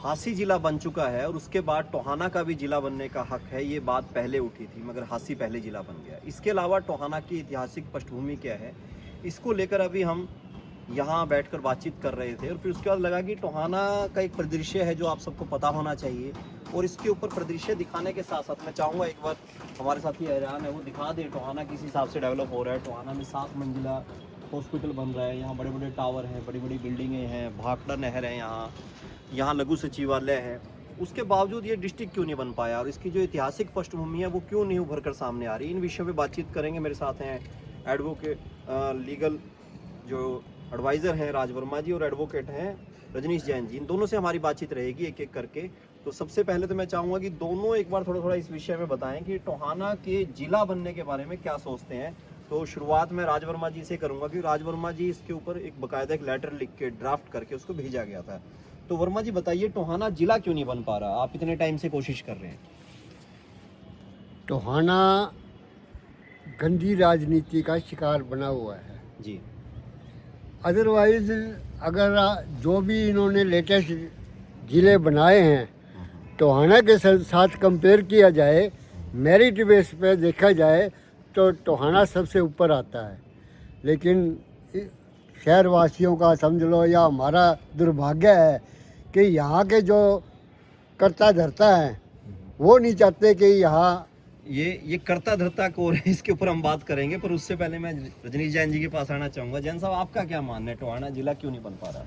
हासी जिला बन चुका है और उसके बाद टोहाना का भी जिला बनने का हक है, ये बात पहले उठी थी, मगर हासी पहले जिला बन गया। इसके अलावा टोहाना की ऐतिहासिक पृष्ठभूमि क्या है, इसको लेकर अभी हम यहाँ बैठकर बातचीत कर रहे थे और फिर उसके बाद लगा कि टोहाना का एक परिदृश्य है जो आप सबको पता होना चाहिए, और इसके ऊपर परिदृश्य दिखाने के साथ साथ मैं चाहूँगा एक बार हमारे साथी हैरान है वो दिखा दे टोहाना किस हिसाब से डेवलप हो रहा है। टोहाना में 7 मंजिला हॉस्पिटल बन रहा है, यहाँ बड़े बड़े टावर हैं, बड़ी बड़ी बिल्डिंगें हैं, भाखड़ा नहर है, यहाँ लघु सचिवालय है। उसके बावजूद ये डिस्ट्रिक्ट क्यों नहीं बन पाया और इसकी जो ऐतिहासिक पृष्ठभूमि है वो क्यों नहीं उभर कर सामने आ रही, इन विषयों पे बातचीत करेंगे। मेरे साथ हैं एडवोकेट लीगल जो एडवाइज़र हैं राज वर्मा जी और एडवोकेट हैं रजनीश जैन जी। इन दोनों से हमारी बातचीत रहेगी एक एक करके। तो सबसे पहले तो मैं चाहूँगा कि दोनों एक बार थोड़ा थोड़ा इस विषय में बताएं कि टोहाना के जिला बनने के बारे में क्या सोचते हैं। तो शुरुआत में राज वर्मा जी से करूँगा कि राज वर्मा जी इसके ऊपर एक बाकायदा एक लेटर लिख के ड्राफ्ट करके उसको भेजा गया था। तो वर्मा जी बताइए टोहाना जिला क्यों नहीं बन पा रहा, आप इतने टाइम से कोशिश कर रहे हैं। टोहाना गंदी राजनीति का शिकार बना हुआ है जी। अदरवाइज अगर जो भी इन्होंने लेटेस्ट ज़िले बनाए हैं टोहाना के साथ कंपेयर किया जाए, मेरिट बेस पे देखा जाए तो टोहाना सबसे ऊपर आता है। लेकिन शहरवासियों का समझ लो या हमारा दुर्भाग्य है कि यहाँ के जो कर्ता धर्ता हैं वो नहीं चाहते कि यहाँ ये कर्ता धर्ता कौन है इसके ऊपर हम बात करेंगे, पर उससे पहले मैं रजनीश जैन जी के पास आना चाहूँगा। जैन साहब आपका क्या मानना है, टोहाना जिला क्यों नहीं बन पा रहा?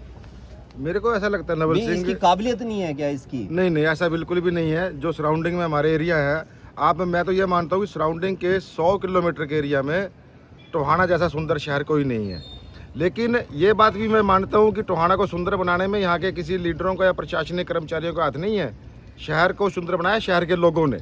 मेरे को ऐसा लगता है नवल सिंह, इसकी काबिलियत नहीं है क्या इसकी? नहीं ऐसा बिल्कुल भी नहीं है। जो सराउंडिंग में हमारे एरिया है, मैं तो ये मानता हूँ कि सराउंडिंग के 100 किलोमीटर के एरिया में टोहाना जैसा सुंदर शहर कोई नहीं है। लेकिन ये बात भी मैं मानता हूँ कि टोहाना को सुंदर बनाने में यहाँ के किसी लीडरों का या प्रशासनिक कर्मचारियों का हाथ नहीं है। शहर को सुंदर बनाया शहर के लोगों ने।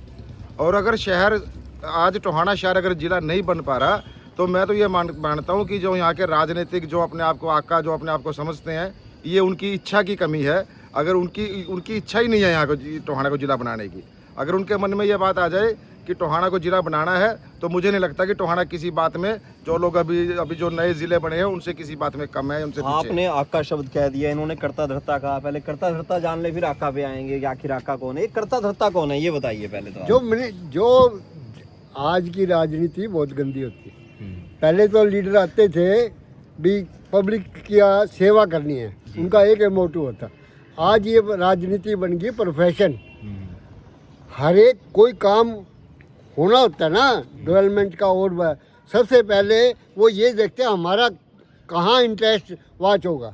और अगर शहर आज टोहाना शहर अगर जिला नहीं बन पा रहा तो मैं तो ये मानता हूँ कि जो यहाँ के राजनीतिक जो अपने आप को आका जो अपने आप को समझते हैं, ये उनकी इच्छा की कमी है। अगर उनकी इच्छा ही नहीं है यहाँ को टोहाना को जिला बनाने की, अगर उनके मन में ये बात आ जाए कि टोहाना को जिला बनाना है तो मुझे नहीं लगता कि टोहाना किसी बात में जो लोग अभी जो नए जिले बने हैं उनसे किसी बात में कम है, उनसे पीछे। आपने आका शब्द कह दिया, इन्होंने कर्ता धर्ता कहा। पहले कर्ता धर्ता जान ले फिर आका पे आएंगे कि आखिर आका कौन है, कर्ता धर्ता कौन है ये बताइए पहले तो। जो आज की राजनीति बहुत गंदी होती है। पहले तो लीडर आते थे भी पब्लिक की सेवा करनी है, उनका एक मोटिव होता। आज ये राजनीति बन गई प्रोफेशन। हर एक कोई काम होना होता है ना डेवलपमेंट का, और सबसे पहले वो ये देखते हैं हमारा कहाँ इंटरेस्ट वाच होगा।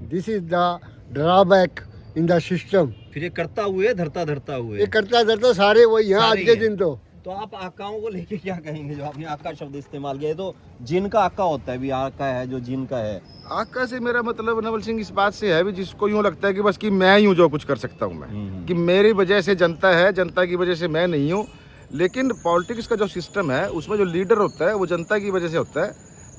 This is the drawback in the system. फिर ये करता हुए धरता धरता हुए, ये करता धरता सारे वही हैं आज के दिन। तो आप आकाओं को लेके क्या कहेंगे जो आपने आका शब्द इस्तेमाल किया है? तो जिन का आका होता है, भी आका है जो जिन का है। आका से मेरा मतलब नवल सिंह इस बात से है भी जिसको यूँ लगता है कि बस कि मैं ही हूँ जो कुछ कर सकता हूँ मैं, कि मेरी वजह से जनता है, जनता की वजह से मैं नहीं हूँ। लेकिन पॉलिटिक्स का जो सिस्टम है उसमें जो लीडर होता है वो जनता की वजह से होता है,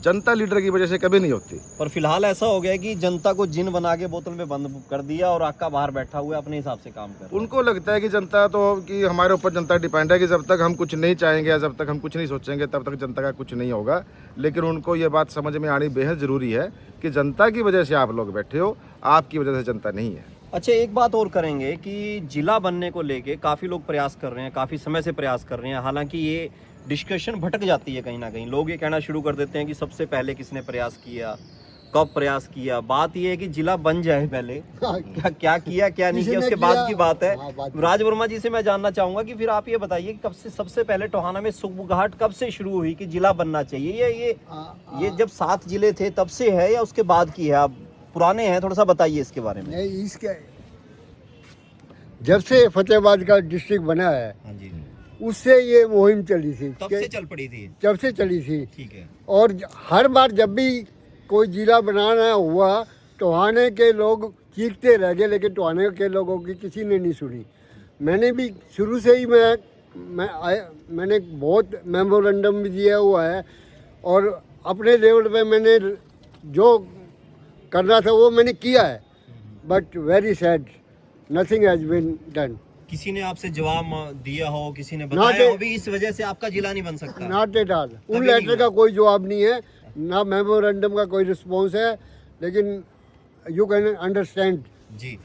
जनता लीडर की वजह से कभी नहीं होती। पर फिलहाल ऐसा हो गया कि जनता को जिन बना के बोतल में बंद कर दिया और आका बाहर बैठा हुआ अपने हिसाब से काम कर रहा है। उनको लगता है कि जनता तो कि हमारे ऊपर जनता डिपेंड है कि जब तक हम कुछ नहीं चाहेंगे या जब तक हम कुछ नहीं सोचेंगे तब तक जनता का कुछ नहीं होगा। लेकिन उनको ये बात समझ में आनी बेहद ज़रूरी है कि जनता की वजह से आप लोग बैठे हो, आपकी वजह से जनता नहीं है। अच्छा, एक बात और करेंगे कि जिला बनने को लेके काफ़ी लोग प्रयास कर रहे हैं, काफ़ी समय से प्रयास कर रहे हैं। हालांकि ये डिस्कशन भटक जाती है कहीं ना कहीं। लोग ये कहना शुरू कर देते हैं कि सबसे पहले किसने प्रयास किया, कब प्रयास किया। बात ये है कि जिला बन जाए पहले, क्या किया क्या नहीं किया उसके बाद की बात है। राज वर्मा जी से मैं जानना चाहूँगा कि फिर आप ये बताइए कि कब से सबसे पहले टोहाना में सुगबुगाहट कब से शुरू हुई कि जिला बनना चाहिए? ये जब 7 जिले थे तब से है या उसके बाद की है? आप पुराने हैं, थोड़ा सा बताइए इसके बारे में। इसके जब से फतेहाबाद का डिस्ट्रिक्ट बना है, हाँ जी, उससे ये मुहिम चली थी, तब से चल पड़ी थी। जब से चली थी, ठीक है। और हर बार जब भी कोई जिला बनाना हुआ टोहाने के लोग चीखते रह गए, लेकिन टोहाने के लोगों की किसी ने नहीं सुनी। मैंने भी शुरू से ही मैंने बहुत मेमोरेंडम भी दिया हुआ है और अपने लेवल पे मैंने जो करना था वो मैंने किया है। But very sad, nothing has been done. किसी ने आपसे जवाब दिया हो, किसी ने बताया हो भी इस वजह से आपका जिला नहीं बन सकता? Not at all. उन लेटर का कोई जवाब नहीं है, ना मेमोरेंडम का कोई रिस्पॉन्स है। लेकिन यू कैन अंडरस्टैंड जी।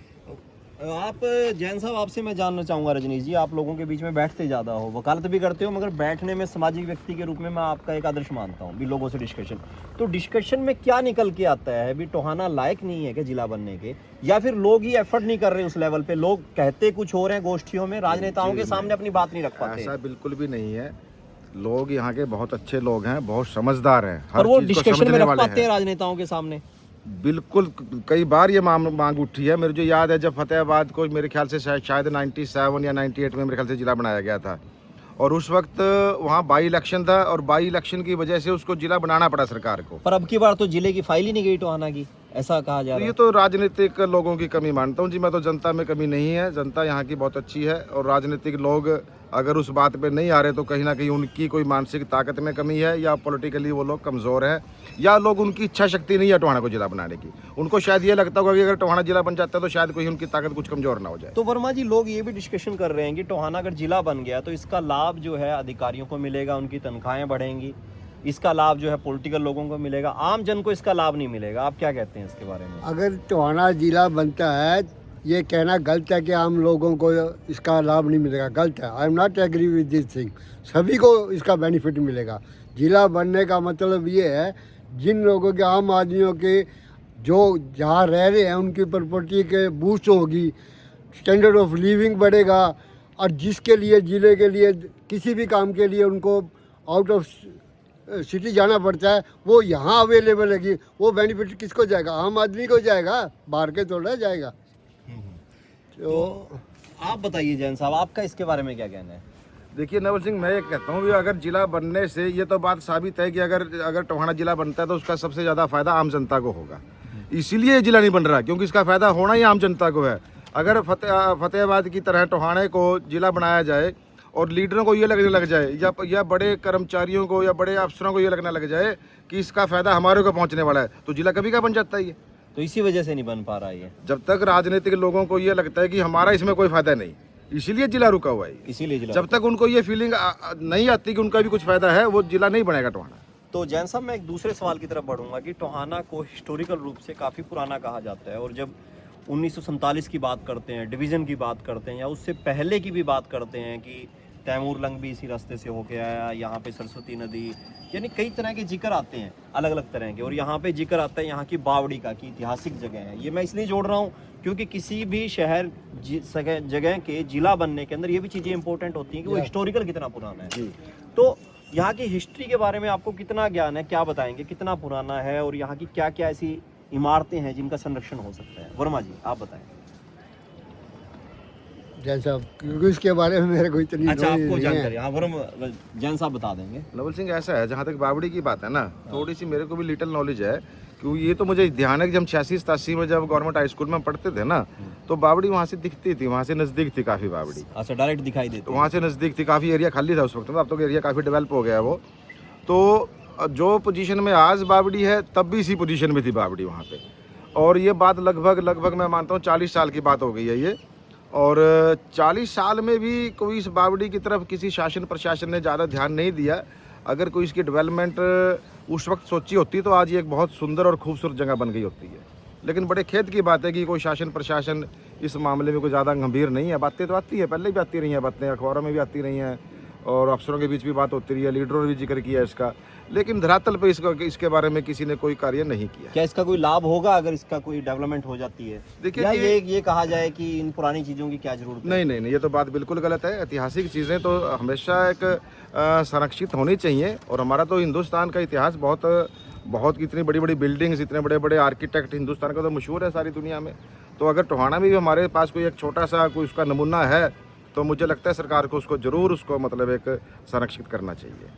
आप जैन साहब, आपसे मैं जानना चाहूँगा रजनीश जी, आप लोगों के बीच में बैठते ज़्यादा हो, वकालत भी करते हो, मगर बैठने में सामाजिक व्यक्ति के रूप में मैं आपका एक आदर्श मानता हूँ भी लोगों से डिस्कशन। तो डिस्कशन में क्या निकल के आता है भी टोहाना लायक नहीं है क्या जिला बनने के, या फिर लोग ही एफर्ट नहीं कर रहे उस लेवल पे, लोग कहते कुछ हो रहे हैं गोष्ठियों में, राजनेताओं के सामने अपनी बात नहीं रख पाते? ऐसा बिल्कुल भी नहीं है। लोग यहाँ के बहुत अच्छे लोग हैं, बहुत समझदार हैं, पर वो चीज़ को डिस्कशन में समझने रख वाले पाते हैं हैं। राजनेताओं के सामने? बिल्कुल, कई बार ये मांग उठी है। मेरे जो याद है, जब फतेहाबाद को मेरे ख्याल से शायद 97 या 98 में मेरे ख्याल से जिला बनाया गया था, और उस वक्त वहाँ बाई इलेक्शन था, और बाई इलेक्शन की वजह से उसको जिला बनाना पड़ा सरकार को। पर अब की बार तो जिले की फाइल ही नहीं गई टोहाना की, ऐसा कहा जा तो रहा ये है। तो राजनीतिक लोगों की कमी मानता हूँ जी मैं, तो जनता में कमी नहीं है, जनता यहाँ की बहुत अच्छी है, और राजनीतिक लोग अगर उस बात पे नहीं आ रहे तो कहीं ना कहीं उनकी कोई मानसिक ताकत में कमी है, या पॉलिटिकली वो लोग कमज़ोर हैं, या लोग उनकी इच्छा शक्ति नहीं है टोहाना को जिला बनाने की। उनको शायद ये लगता होगा कि अगर टोहाना जिला बन जाता है तो शायद कोई उनकी ताकत कुछ कमज़ोर ना हो जाए। तो वर्मा जी, लोग ये भी डिस्कशन कर रहे हैं कि टोहाना अगर जिला बन गया तो इसका लाभ जो है अधिकारियों को मिलेगा, उनकी तनख्वाहें बढ़ेंगी, इसका लाभ जो है पॉलिटिकल लोगों को मिलेगा, आम जन को इसका लाभ नहीं मिलेगा। आप क्या कहते हैं इसके बारे में? अगर टोहाना जिला बनता है, ये कहना गलत है कि आम लोगों को इसका लाभ नहीं मिलेगा, गलत है। I am not agree with this thing. सभी को इसका बेनिफिट मिलेगा। जिला बनने का मतलब ये है, जिन लोगों के, आम आदमियों के, जो जहाँ रह रहे हैं उनकी प्रॉपर्टी के बूस्ट होगी, स्टैंडर्ड ऑफ लिविंग बढ़ेगा, और जिसके लिए जिले के लिए किसी भी काम के लिए उनको आउट ऑफ सिटी जाना पड़ता है, वो यहाँ अवेलेबल है। वो बेनिफिट किसको जाएगा? आम आदमी को जाएगा, बाहर के थोड़ा जाएगा। तो आप बताइए जैन साहब, आपका इसके बारे में क्या कहना है? देखिए नवल सिंह, मैं ये कहता हूँ कि अगर जिला बनने से ये तो बात साबित है कि अगर टोहाना जिला बनता है तो उसका सबसे ज़्यादा फायदा आम जनता को होगा। इसीलिए ये जिला नहीं बन रहा, क्योंकि इसका फायदा होना ही आम जनता को है। अगर फतेहाबाद की तरह टोहाने को जिला बनाया जाए और लीडरों को ये लगने लग जाए, या बड़े कर्मचारियों को या बड़े अफसरों को ये लगने लग जाए कि इसका फायदा हमारे को पहुँचने वाला है, तो जिला कभी का बन जाता है ये। तो इसी वजह से नहीं बन पा रहा ये, जब तक राजनीतिक लोगों को ये लगता है कि हमारा इसमें कोई फायदा नहीं, इसीलिए जिला रुका हुआ है। इसीलिए जिला। जब तक उनको ये फीलिंग नहीं आती कि उनका भी कुछ फायदा है, वो जिला नहीं बनेगा टोहाना। तो जैन साहब, मैं एक दूसरे सवाल की तरफ बढ़ूंगा कि टोहाना को हिस्टोरिकल रूप से काफ़ी पुराना कहा जाता है, और जब 1947 की बात करते हैं, डिवीज़न की बात करते हैं, या उससे पहले की भी बात करते हैं कि तैमूर लंग भी इसी रास्ते से होके आया, यहाँ पे सरस्वती नदी, यानी कई तरह के जिक्र आते हैं अलग अलग तरह के। और यहाँ पे जिक्र आता है यहाँ की बावड़ी का, की ऐतिहासिक जगह है। ये मैं इसलिए जोड़ रहा हूँ क्योंकि किसी भी शहर जगह के जिला बनने के अंदर ये भी चीज़ें इंपॉर्टेंट होती हैं कि वो हिस्टोरिकल कितना पुराना है। तो यहाँ की हिस्ट्री के बारे में आपको कितना ज्ञान है, क्या बताएंगे, कितना पुराना है, और यहाँ की क्या क्या ऐसी इमारतें हैं जिनका संरक्षण हो सकता है? वर्मा जी, आप बताएं। जैन साहब, क्योंकि इसके बारे में मेरे को इतनी अच्छा, knowledge आपको नहीं जानकारी? है। हाँ, वर्मा जैन साहब बता देंगे। नवल सिंह, ऐसा है, जहाँ तक बावड़ी की बात है ना, थोड़ी सी मेरे को भी लिटिल नॉलेज है, क्योंकि ये तो मुझे ध्यान है कि हम 86-87 में जब गवर्नमेंट हाई स्कूल में पढ़ते थे ना, तो बावड़ी वहाँ से दिखती थी, वहाँ से नज़दीक थी काफ़ी बावड़ी। अच्छा, डायरेक्ट दिखाई देती तो वहाँ से नज़दीक थी, काफ़ी एरिया खाली था उस वक्त में। अब तो एरिया काफ़ी डेवलप हो गया है वो। तो जो पोजीशन में आज बावड़ी है, तब भी इसी पोजीशन में थी बावड़ी वहाँ पे। और ये बात लगभग मैं मानता हूँ 40 साल की बात हो गई है ये। और 40 साल में भी कोई इस बावड़ी की तरफ किसी शासन प्रशासन ने ज़्यादा ध्यान नहीं दिया। अगर कोई इसकी डेवलपमेंट उस वक्त सोची होती तो आज ये एक बहुत सुंदर और खूबसूरत जगह बन गई होती है। लेकिन बड़े खेद की बात है कि कोई शासन प्रशासन इस मामले में कोई ज़्यादा गंभीर नहीं है। बातें तो आती हैं, पहले भी आती रही हैं बातें, अखबारों में भी आती रही हैं, और अफसरों के बीच भी बात होती रही है, लीडरों ने भी जिक्र किया इसका, लेकिन धरातल पे इसके बारे में किसी ने कोई कार्य नहीं किया। क्या इसका कोई लाभ होगा अगर इसका कोई डेवलपमेंट हो जाती है? देखिए, या ये कहा जाए कि इन पुरानी चीज़ों की क्या जरूरत है? नहीं, ये तो बात बिल्कुल गलत है। ऐतिहासिक चीज़ें तो हमेशा एक संरक्षित होनी चाहिए, और हमारा तो हिंदुस्तान का इतिहास बहुत इतनी बड़ी बड़ी बिल्डिंग्स, इतने बड़े बड़े आर्किटेक्ट हिंदुस्तान का तो मशहूर है सारी दुनिया में। तो अगर टोहाना में भी हमारे पास कोई एक छोटा सा कोई उसका नमूना है, तो मुझे लगता है सरकार को उसको ज़रूर मतलब एक संरक्षित करना चाहिए।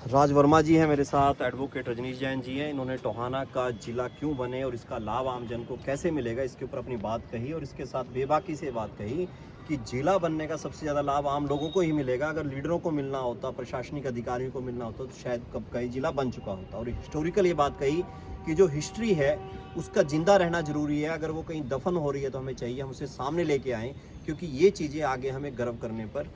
राज वर्मा जी हैं मेरे साथ, एडवोकेट रजनीश जैन जी हैं। इन्होंने टोहाना का जिला क्यों बने और इसका लाभ आम जन को कैसे मिलेगा, इसके ऊपर अपनी बात कही, और इसके साथ बेबाकी से बात कही कि जिला बनने का सबसे ज़्यादा लाभ आम लोगों को ही मिलेगा। अगर लीडरों को मिलना होता, प्रशासनिक अधिकारियों को मिलना होता, तो शायद कब का ही जिला बन चुका होता। और हिस्टोरिकल ये बात कही कि जो हिस्ट्री है उसका जिंदा रहना ज़रूरी है। अगर वो कहीं दफन हो रही है तो हमें चाहिए हम उसे सामने लेके आएँ, क्योंकि ये चीज़ें आगे हमें गर्व करने पर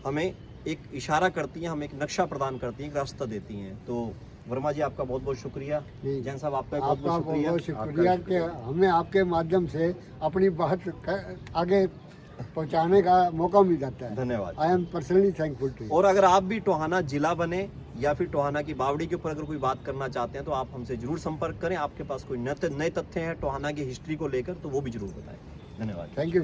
हमें एक इशारा करती हैं, हमें एक नक्शा प्रदान करती हैं, एक रास्ता देती हैं। तो वर्मा जी आपका बहुत बहुत शुक्रिया। जी। जैन साहब आपका बहुत आपका बहुत शुक्रिया। बहुत शुक्रिया कि हमें आपके माध्यम से अपनी बात आगे पहुंचाने का मौका मिल जाता है। धन्यवाद। I am personally thankful to. और अगर आप भी टोहाना जिला बने या फिर टोहाना की बावड़ी के ऊपर अगर कोई बात करना चाहते हैं तो आप हमसे जरूर संपर्क करें। आपके पास कोई नए तथ्य हैं टोहाना की हिस्ट्री को लेकर तो वो भी जरूर बताएं। धन्यवाद। Thank you.